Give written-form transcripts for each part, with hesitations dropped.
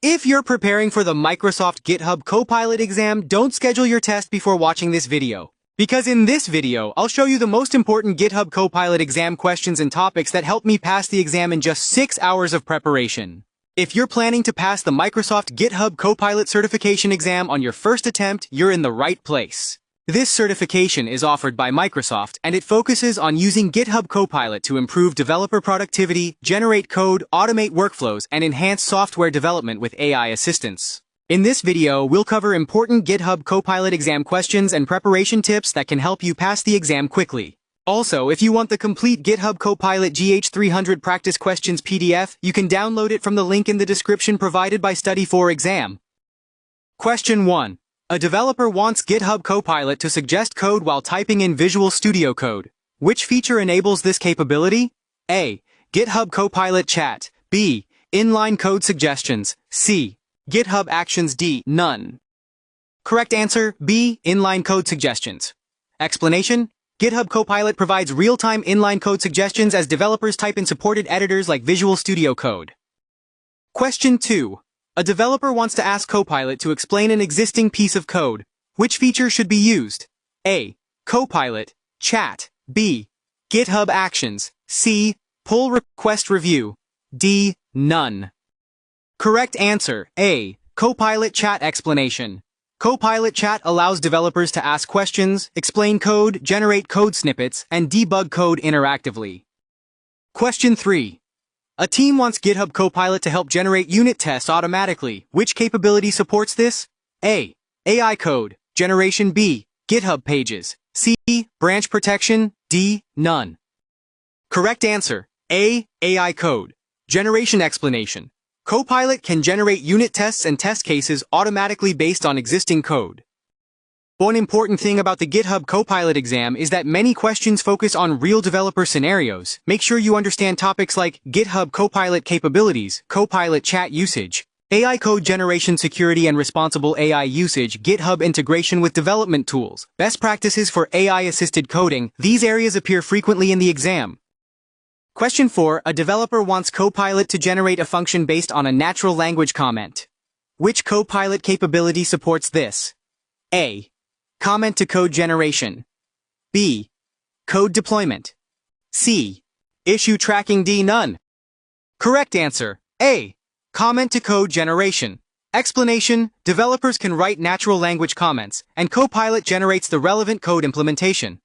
If you're preparing for the Microsoft GitHub Copilot exam, don't schedule your test before watching this video. Because in this video, I'll show you the most important GitHub Copilot exam questions and topics that helped me pass the exam in just 6 hours of preparation. If you're planning to pass the Microsoft GitHub Copilot certification exam on your first attempt, you're in the right place. This certification is offered by Microsoft, and it focuses on using GitHub Copilot to improve developer productivity, generate code, automate workflows, and enhance software development with AI assistance. In this video, we'll cover important GitHub Copilot exam questions and preparation tips that can help you pass the exam quickly. Also, if you want the complete GitHub Copilot GH-300 practice questions PDF, you can download it from the link in the description provided by Study for Exam. Question 1. A developer wants GitHub Copilot to suggest code while typing in Visual Studio Code. Which feature enables this capability? A. GitHub Copilot Chat. B. Inline code suggestions. C. GitHub Actions. D. None. Correct answer, B. Inline code suggestions. Explanation: GitHub Copilot provides real-time inline code suggestions as developers type in supported editors like Visual Studio Code. Question 2. A developer wants to ask Copilot to explain an existing piece of code. Which feature should be used? A. Copilot Chat. B. GitHub Actions. C. Pull Request Review. D. None. Correct answer, A. Copilot Chat explanation. Copilot Chat allows developers to ask questions, explain code, generate code snippets, and debug code interactively. Question 3. A team wants GitHub Copilot to help generate unit tests automatically. Which capability supports this? A. AI code generation. B. GitHub pages. C. Branch protection. D. None. Correct answer, A. AI code generation explanation. Copilot can generate unit tests and test cases automatically based on existing code. One important thing about the GitHub Copilot exam is that many questions focus on real developer scenarios. Make sure you understand topics like GitHub Copilot capabilities, Copilot Chat usage, AI code generation security and responsible AI usage, GitHub integration with development tools, best practices for AI-assisted coding. These areas appear frequently in the exam. Question 4. A developer wants Copilot to generate a function based on a natural language comment. Which Copilot capability supports this? A. Comment to code generation. B. Code deployment. C. Issue tracking. D. None. Correct answer, A. Comment to code generation. Explanation: developers can write natural language comments, and Copilot generates the relevant code implementation.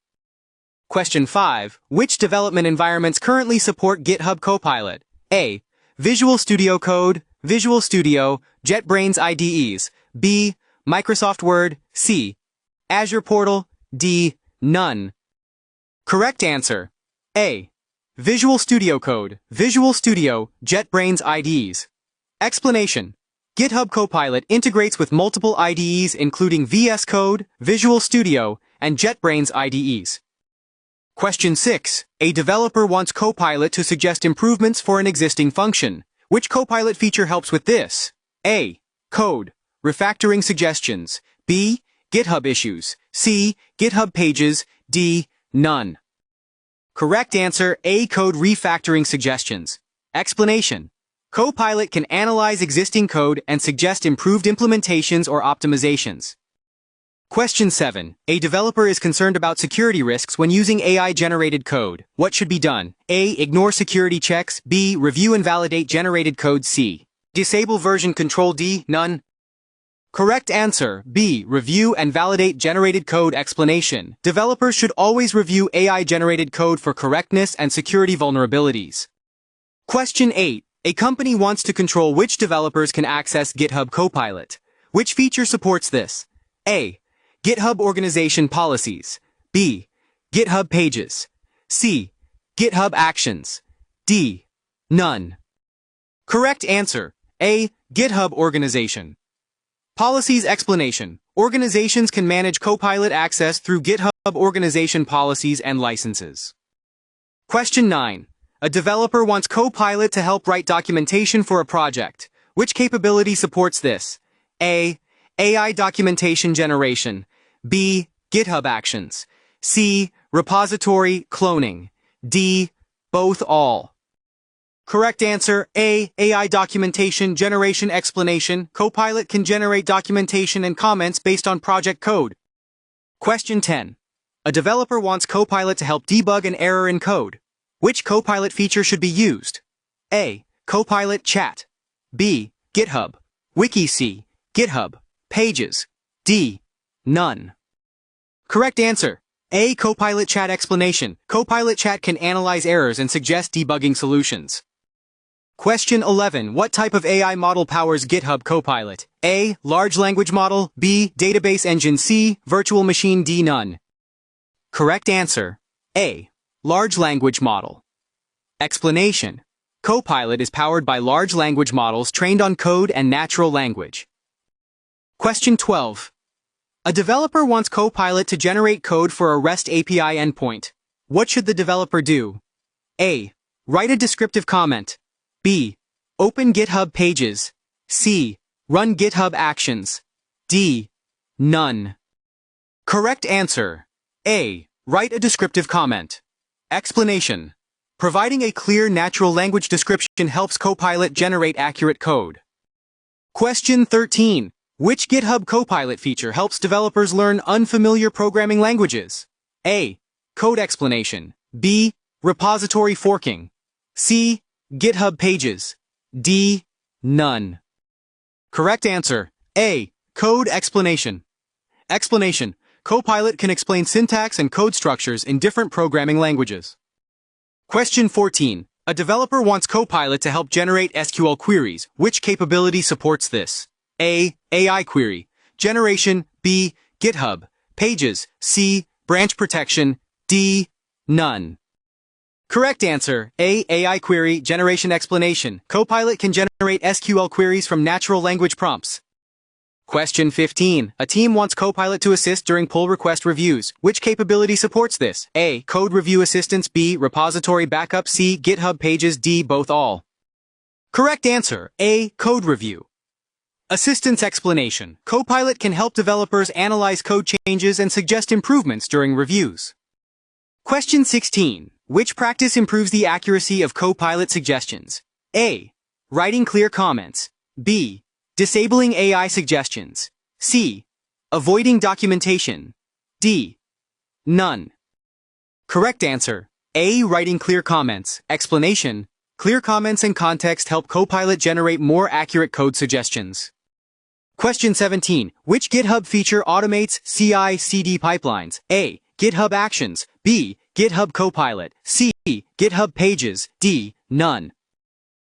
Question 5. Which development environments currently support GitHub Copilot? A. Visual Studio Code, Visual Studio, JetBrains IDEs. B. Microsoft Word. C. Azure Portal. D. None. Correct answer, A. Visual Studio Code, Visual Studio, JetBrains IDEs. Explanation: GitHub Copilot integrates with multiple IDEs including VS Code, Visual Studio, and JetBrains IDEs. Question 6. A developer wants Copilot to suggest improvements for an existing function. Which Copilot feature helps with this? A. Code refactoring suggestions. B. GitHub issues. C. GitHub pages. D. None. Correct answer, A. Code refactoring suggestions. Explanation: Copilot can analyze existing code and suggest improved implementations or optimizations. Question 7. A developer is concerned about security risks when using AI-generated code. What should be done? A. Ignore security checks. B. Review and validate generated code. C. Disable version control. D. None. Correct answer, B. Review and validate generated code. Explanation: developers should always review AI-generated code for correctness and security vulnerabilities. Question 8. A company wants to control which developers can access GitHub Copilot. Which feature supports this? A. GitHub organization policies. B. GitHub pages. C. GitHub actions. D. None. Correct answer, A. GitHub organization policies. Explanation: organizations can manage Copilot access through GitHub organization policies and licenses. Question 9. A developer wants Copilot to help write documentation for a project. Which capability supports this? A. AI documentation generation. B. GitHub actions. C. Repository cloning. D. Both all. Correct answer, A. AI documentation generation explanation. Copilot can generate documentation and comments based on project code. Question 10. A developer wants Copilot to help debug an error in code. Which Copilot feature should be used? A. Copilot Chat. B. GitHub. Wiki. C. GitHub. Pages. D. None. Correct answer. A. Copilot Chat explanation. Copilot Chat can analyze errors and suggest debugging solutions. Question 11. What type of AI model powers GitHub Copilot? A. Large language model. B. Database engine. C. Virtual machine. D. None. Correct answer. A. Large language model. Explanation. Copilot is powered by large language models trained on code and natural language. Question 12. A developer wants Copilot to generate code for a REST API endpoint. What should the developer do? A. Write a descriptive comment. B. Open GitHub Pages. C. Run GitHub Actions. D. None. Correct answer. A. Write a descriptive comment. Explanation. Providing a clear natural language description helps Copilot generate accurate code. Question 13. Which GitHub Copilot feature helps developers learn unfamiliar programming languages? A. Code explanation. B. Repository forking. C. GitHub Pages. D. None. Correct answer. A. Code explanation. Explanation. Copilot can explain syntax and code structures in different programming languages. Question 14. A developer wants Copilot to help generate SQL queries. Which capability supports this? A. AI query generation. B. GitHub Pages. C. Branch protection. D. None. Correct answer. A. AI query generation explanation. Copilot can generate SQL queries from natural language prompts. Question 15. A team wants Copilot to assist during pull request reviews. Which capability supports this? A. Code review assistance. B. Repository backup. C. GitHub Pages. D. Both all. Correct answer. A. Code review. Assistance explanation. Copilot can help developers analyze code changes and suggest improvements during reviews. Question 16. Which practice improves the accuracy of Copilot suggestions? A. Writing clear comments. B. Disabling AI suggestions. C. Avoiding documentation. D. None. Correct answer. A. Writing clear comments. Explanation. Clear comments and context help Copilot generate more accurate code suggestions. Question 17. Which GitHub feature automates CI/CD pipelines? A. GitHub Actions. B. GitHub Copilot. C. GitHub Pages. D. None.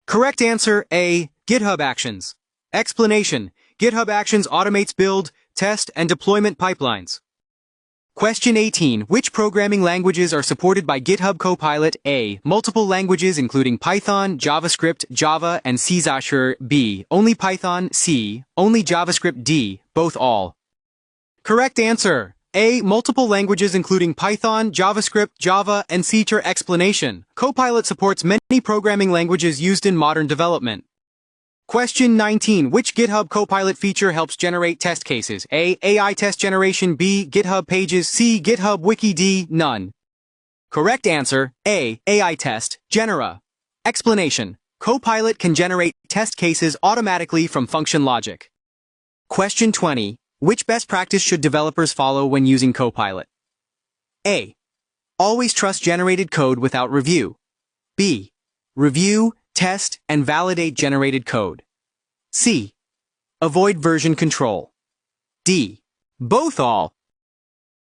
Correct answer. A. GitHub Actions. Explanation. GitHub Actions automates build, test, and deployment pipelines. Question 18. Which programming languages are supported by GitHub Copilot? A. Multiple languages including Python, JavaScript, Java, and C#. B. Only Python. C. Only JavaScript. D. Both all. Correct answer. A. Multiple languages including Python, JavaScript, Java, and C#. Explanation. Copilot supports many programming languages used in modern development. Question 19. Which GitHub Copilot feature helps generate test cases? A. AI test generation. B. GitHub Pages. C. GitHub Wiki. D. None. Correct answer. A. AI test. Genera. Explanation. Copilot can generate test cases automatically from function logic. Question 20. Which best practice should developers follow when using Copilot? A. Always trust generated code without review. B. Review, test, and validate generated code. C. Avoid version control. D. Both all.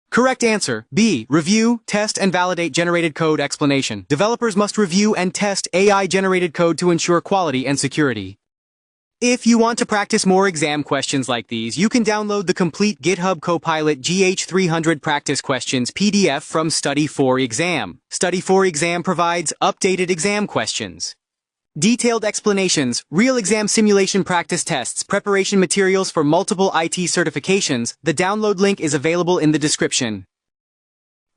Correct answer. B. Review, test, and validate generated code. Explanation. Developers must review and test AI-generated code to ensure quality and security. If you want to practice more exam questions like these, you can download the complete GitHub Copilot GH-300 practice questions PDF from Study for Exam. Study for Exam provides updated exam questions, detailed explanations, real exam simulation practice tests, preparation materials for multiple IT certifications. The download link is available in the description.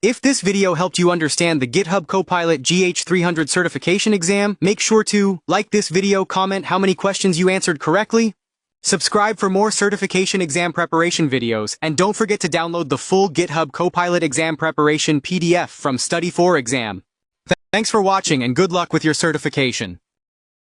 If this video helped you understand the GitHub Copilot GH-300 certification exam, make sure to like this video, comment how many questions you answered correctly, subscribe for more certification exam preparation videos, and don't forget to download the full GitHub Copilot exam preparation PDF from Study for Exam. Thanks for watching and good luck with your certification.